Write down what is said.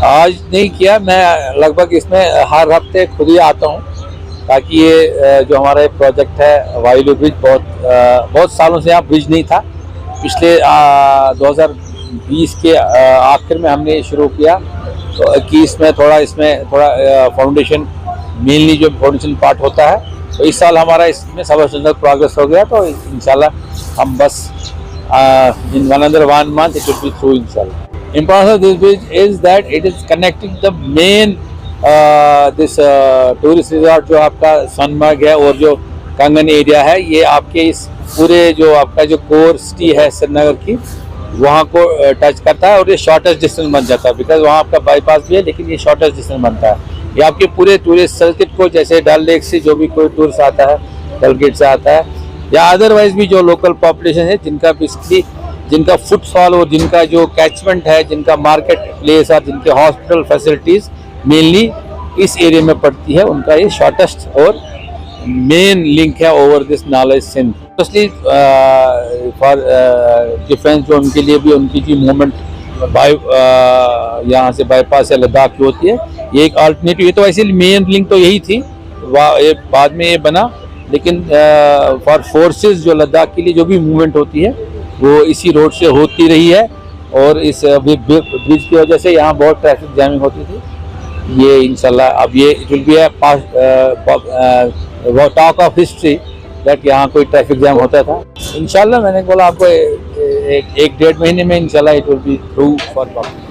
आज नहीं किया, मैं लगभग इसमें हर हफ्ते खुद ही आता हूँ, ताकि ये जो हमारा एक प्रोजेक्ट है वाइलू ब्रिज, बहुत सालों से यहाँ ब्रिज नहीं था। पिछले 2020 के आखिर में हमने शुरू किया, तो 21 में थोड़ा इसमें फाउंडेशन, मेनली जो फाउंडेशन पार्ट होता है, तो इस साल हमारा इसमें सबसे प्रोग्रेस हो गया। तो इंशाल्लाह हम बस in another 1 month it will be through inshallah. Importance of this bridge is that it is connecting the main this tourist resort जो आपका सोनमर्ग है और जो कंगन एरिया है, ये आपके इस पूरे जो आपका जो कोर सिटी है श्रीनगर की, वहाँ को टच करता है और ये शॉर्टेस्ट डिस्टेंस बन जाता है। बिकॉज वहाँ आपका बाईपास भी है, लेकिन ये शॉर्टेस्ट डिस्टेंस बनता है। ये आपके पूरे टूरिस्ट सर्किट को, जैसे डल लेक से जो भी कोई टूरिस्ट आता है, डल गेट से आता है, या अदरवाइज भी जो लोकल पॉपुलेशन है, जिनका बेसिकली जिनका फुटफॉल और जिनका जो कैचमेंट है, जिनका मार्केट प्लेस और जिनके हॉस्पिटल फैसिलिटीज़ मेनली इस एरिया में पड़ती है, उनका ये शॉर्टेस्ट और मेन लिंक है ओवर दिस नाला सिंध। स्पेशली फॉर डिफेंस, जो उनके लिए भी उनकी जो मूवमेंट यहाँ से बाईपास या लद्दाख की होती है, ये एक अल्टरनेटिव। ये तो ऐसे मेन लिंक तो यही थी, ये बाद में ये बना, लेकिन फॉर फोर्सेस जो लद्दाख के लिए जो भी मूवमेंट होती है वो इसी रोड से होती रही है। और इस ब्रिज की वजह से यहाँ बहुत ट्रैफिक जैमिंग होती थी। ये इंशाल्लाह अब ये it will be talk of history that यहाँ कोई ट्रैफिक जैम होता था। इंशाल्लाह मैंने बोला आपको एक 1.5 महीने में इंशाल्लाह it will be through for public.